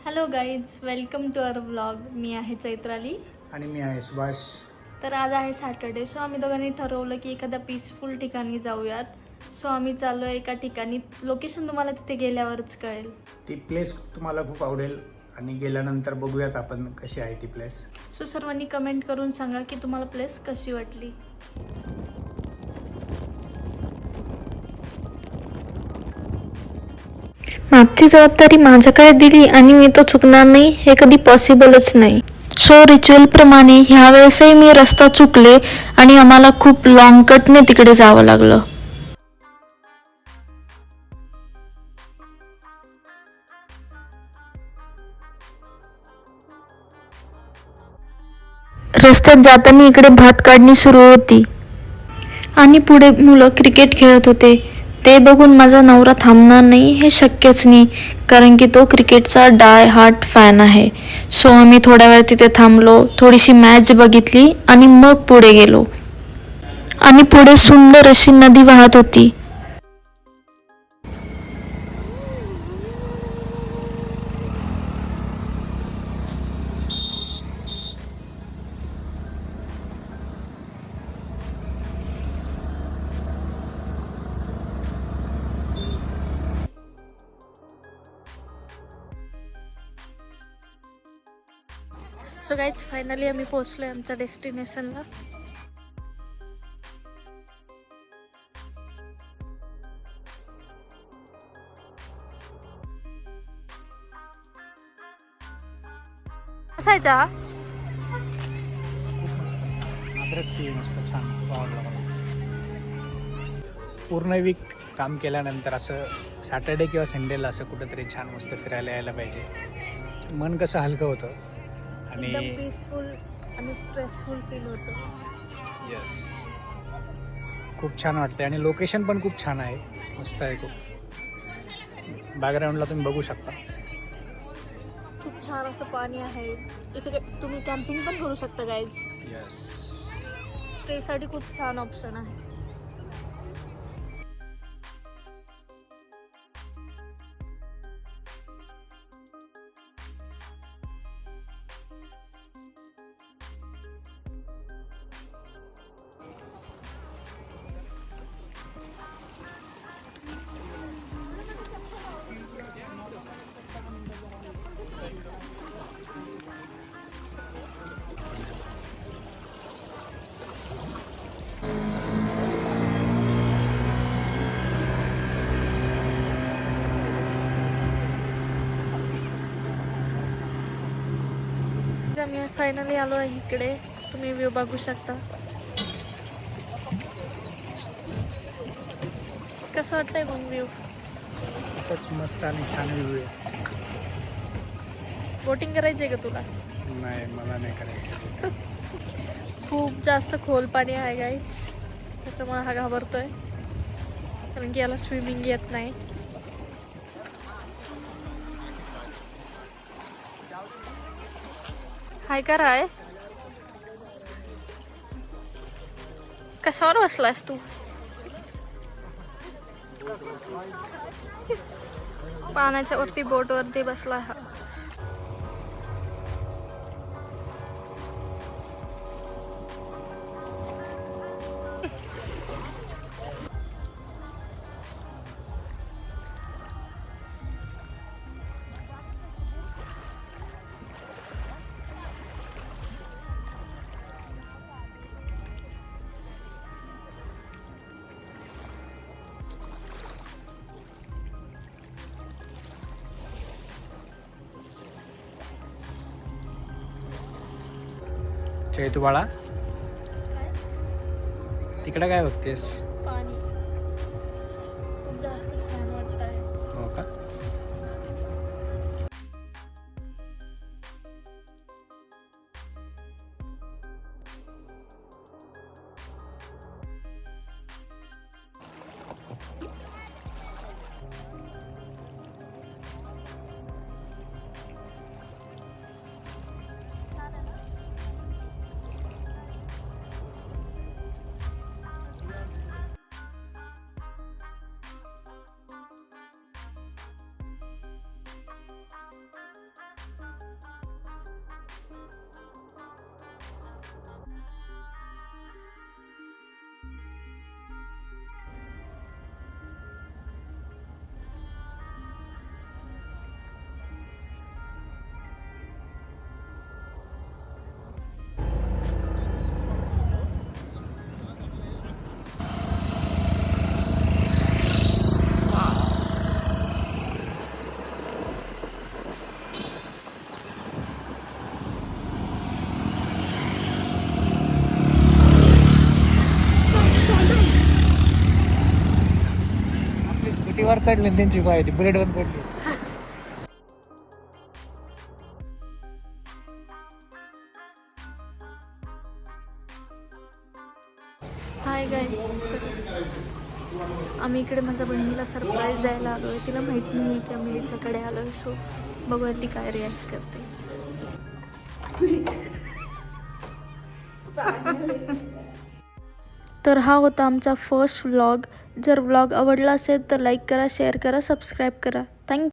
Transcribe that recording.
Hello guys, welcome to our vlog. मी आहे चैत्राली आणि मी आहे सुभाष. तर आज आहे सॅटर्डे. सो आम्ही दोघांनी ठरवलं की एखाद्या पीसफुल ठिकाणी जाऊयात. सो आम्ही चाललो आहे एका ठिकाणी. लोकेशन तुम्हाला तिथे गेल्यावरच कळेल. ती प्लेस तुम्हाला खूप आवडेल आणि गेल्यानंतर बघूयात आपण कशी आहे ती प्लेस. सो सर्वांनी कमेंट करून सांगा की तुम्हाला प्लेस कशी वाटली. मागची जबाबदारी माझ्याकडे दिली आणि मी तो चुकणार नाही हे कधी पॉसिबलच नाही. सो रिच्युअलप्रमाणे ह्या वेळेसही मी रस्ता चुकले आणि आम्हाला खूप लॉंग कटने तिकडे जावं लागलं. रस्त्यात जाताना इकडे भात काढणी सुरू होती आणि पुढे मुलं क्रिकेट खेळत होते. ते बघून माझा नवरा थांबणार नाही हे शक्यच नाही, कारण की तो क्रिकेटचा डाय हार्ट फॅन आहे. सो आम्ही थोड्या वेळ तिथे थांबलो, थोडीशी मॅच बघितली आणि मग पुढे गेलो. आणि पुढे सुंदर अशी नदी वाहत होती. सो गाईज, फायनली आम्ही पोहोचलो आहे आमच्या डेस्टिनेशनला. कसा आहे चहा? मस्त छान आवडला मला. पूर्ण वीक काम केल्यानंतर असं सॅटर्डे किंवा संडेला असं कुठंतरी छान मस्त फिरायला यायला पाहिजे. मन कसं हलकं होतं आणि एकदम पीसफुल आणि स्ट्रेसफुल फील होतं. यस, खूप छान वाटते आणि लोकेशन पण खूप छान आहे, मस्त आहे खूप. बॅकग्राऊंडला तुम्ही बघू शकता. खूप छान असं पाणी आहे इथे. तुम्ही कॅम्पिंग पण करू शकता गाईज. यस, स्टेसाठी खूप छान ऑप्शन आहे. आम्ही फायनली आलो आहे इकडे. तुम्ही व्ह्यू बघू शकता. कसं वाटतंय मग व्ह्यू? खूपच मस्त आणि छान व्ह्यू आहे. बोटिंग करायची आहे का तुला? नाही, मला नाही करायचं. खूप जास्त खोल पाणी आहे गाईज, त्याच्यामुळे हा घाबरतोय, कारण की याला स्विमिंग येत नाही. हाय का राय, कशावर बसलास तू? पाण्याच्या वरती बोट वरती बसला हा. चैतू बाळा, तिकडे काय बघतेस? पाणी खूप जास्त छान वाटतंय. हो का? वर चढले त्यांची पाय ती बुलेट वर पडली. हाय गाईज, तर आम्ही इकडे माझ्या बहिणीला सरप्राईज द्यायला आलो आहे. तिला माहीत नाही आहे की आम्ही तिच्याकडे आलो आहे. सो बघूया ती काय रिॲक्ट करते. तर हा होता आमचा फर्स्ट व्लॉग. जर व्लॉग आवडला असेल तर लाईक करा, शेअर करा, सबस्क्राईब करा. थँक्यू.